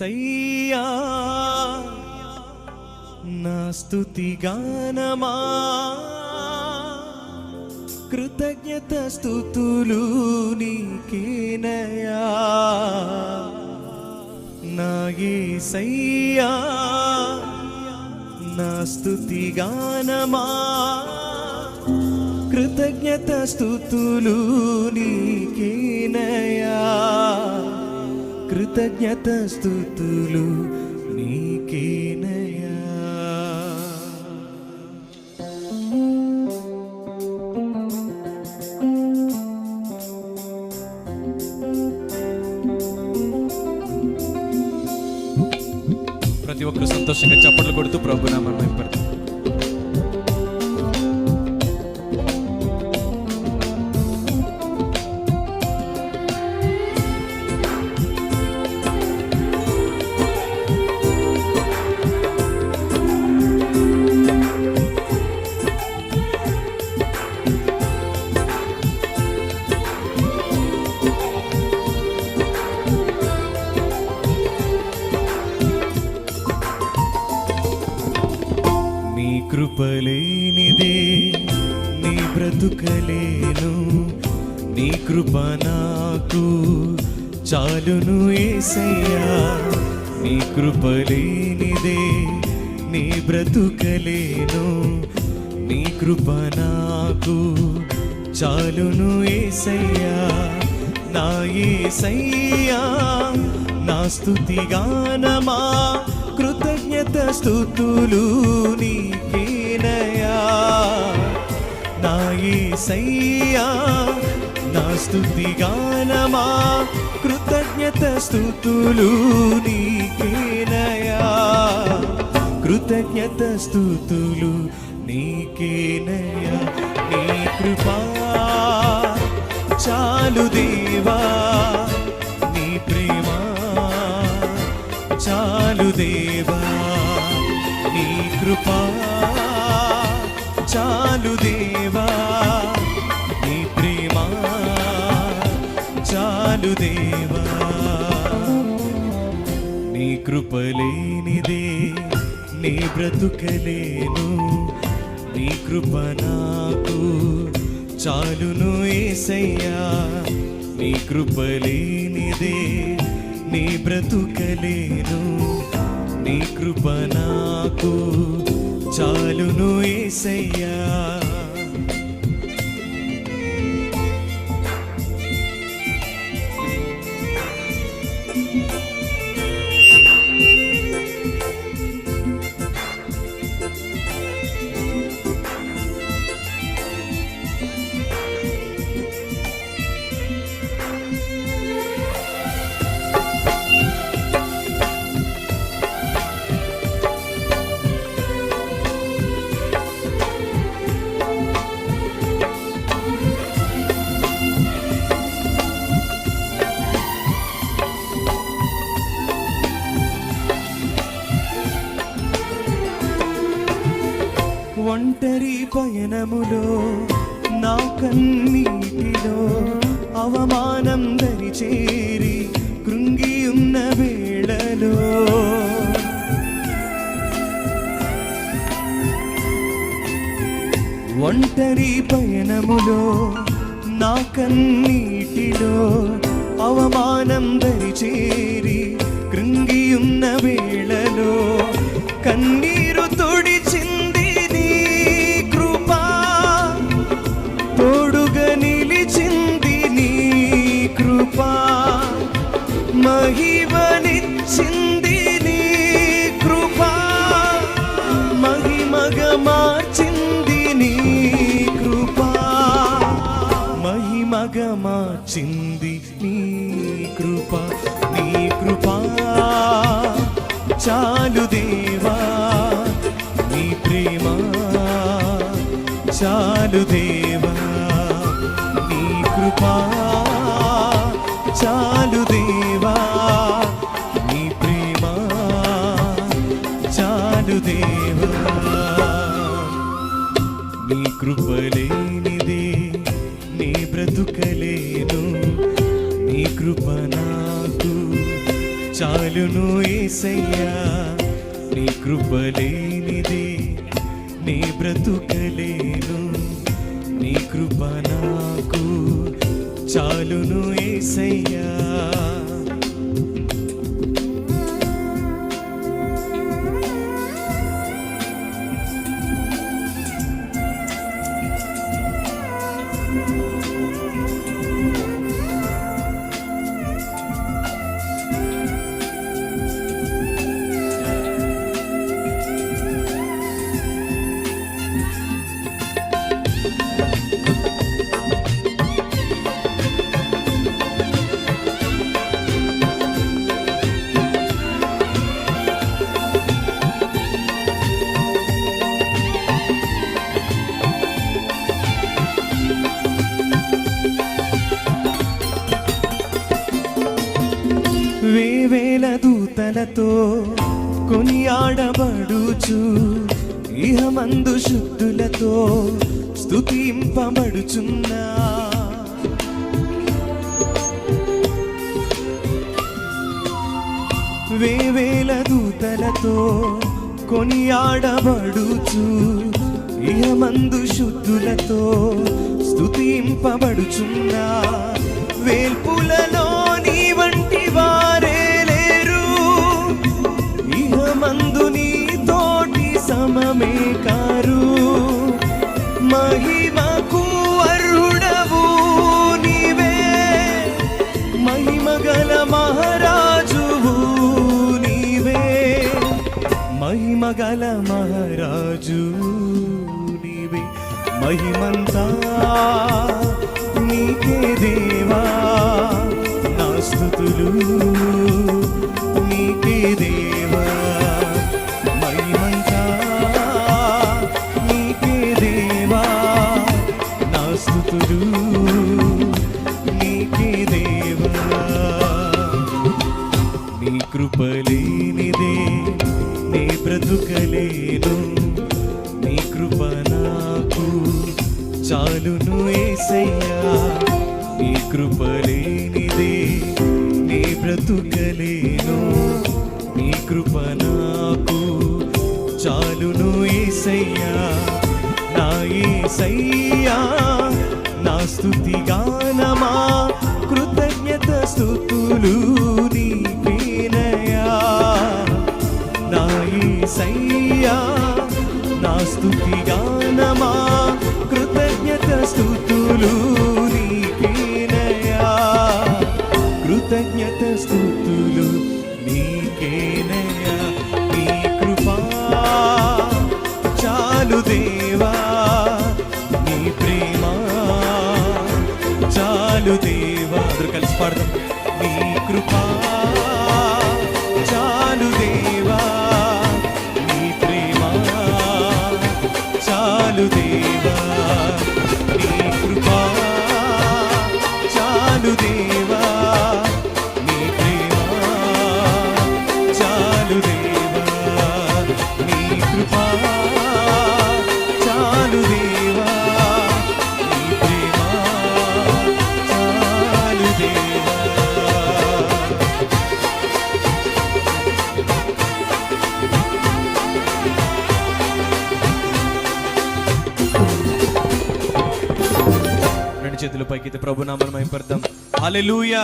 యేసయ్యా నా స్తుతి గానమా కృతజ్ఞత స్తుతులు నీకేనయా నా యేసయ్యా నా స్తుతి గానమా కృతజ్ఞత స్తుతులు నీకేనయా కృతజ్ఞత స్తుతులు నీకేనయా. ప్రతి ఒక్కరు సంతోషంగా చప్పట్లు కొడుతూ ప్రభునామాన్ని మహిమపడతారు. కృపలేనిదే నీ బ్రతుకలేను, నీ కృప నాకు చాలును యేసయ్యా. నీ కృపలేనిదే నీ బ్రతుకలేను, నీ కృప నాకు చాలును యేసయ్యా. నా యేసయ్యా నా స్తుతి గానమా కృతజ్ఞత స్తుతులు నీకేనయా. నా యేసయ్యా నా స్తుతి గానమా కృతజ్ఞత స్తుతులు నీకేనయా కృతజ్ఞత స్తుతులు నీకేనయా. నీ కృపా చాలు దేవా, నీ ప్రేమ చాలు దేవా, నీ కృపా చాలు దేవా, నీ ప్రేమ చాలు దేవా. నీ కృపలేనిదే నీ బ్రతుకలేను, నీ కృప నాకు చాలును యేసయ్యా. నీ కృపలేనిదే నీ బ్రతుకలేను, నీ కృప నాకు చాలును యేసయ్యా. ఒంటరి పయనములో నా కన్నీటిలో అవమానం దరి చేరి కృంగి ఉన్న వేళలో ఒంటరి పయనములో నా కన్నీటిలో అవమానం దరి చేరి కృంగి ఉన్న వేళలో కన్నీరు తుడిచింది తోడుగా నిలిచింది నీ కృపా. మహిమనిచ్చింది నీ కృపా, మహిమగా మార్చింది నీ కృపా, మహిమగా మార్చింది నీ కృపా. నీ కృపా చాలు దేవా, నీ ప్రేమ చాలు దేవా, నీ కృపా చాలు దేవా, నీ ప్రేమ చాలు దేవా. నీ కృపలేనిదే నీ బ్రతుకలేను, నీ కృప నాకు చాలు చాలును యేసయ్యా, నీ కృప లేనిదే నీ బ్రతుకలేను, నీ కృప నాకు చాలును యేసయ్యా. వేవేల దూతలతో కొనియాడబడుచు, ఇహమందు శుద్ధులతో స్తుతింపబడుచున్నా. వేవేల దూతలతో కొనియాడబడుచు, ఇహమందు శుద్ధులతో స్తుతింపబడుచున్నా. వేల్పులలో నీ వంటి వారే లేరు, ఇహమందు నీ తోటి సమమే కారు. మహిమకు అర్హుడవు నీవే, మహిమగల మహారాజువు నీవే, మహిమగల మహారాజు నీవే. మహిమంతా నీకే దేవా, నా స్తుతులు నీకే దేవా. మహిమంతా నీకే దేవా, నా స్తుతులు నీకే దేవా. నీ కృప లేనిదే నీ బ్రతుకలేను, నీ కృప నాకు చాలును యేసయ్యా. నీ కృప లేనిదే నీ బ్రతుకలేను, నీ కృప నాకు చాలును యేసయ్యా. నా యేసయ్యా, నా స్తుతి గానమా, కృతజ్ఞత స్తుతులు నీకేనయ్యా. నా యేసయ్యా, నా స్తుతి గానమా, కృతజ్ఞత స్తుతులు నీకేనయ్యా. కృతజ్ఞత స్తుతులు నీకేనయ్యా. నీ కృపా చాలు దేవా, నీ ప్రేమ చాలు దేవా. అందరూ కలిసి పాడదాం. నీ కృపా చాలు దేవా, నీ ప్రేమ చాలు దేవా. నీ కృపా చాలు దేవా, నీ ప్రేమ చాలు దేవా. నీ కృపా చాలు దేవా, నీ ప్రేమ చాలు దేవా. రెండు చేతుల పైకి ప్రభు నామమున మహిమపడదాం. హల్లెలూయా.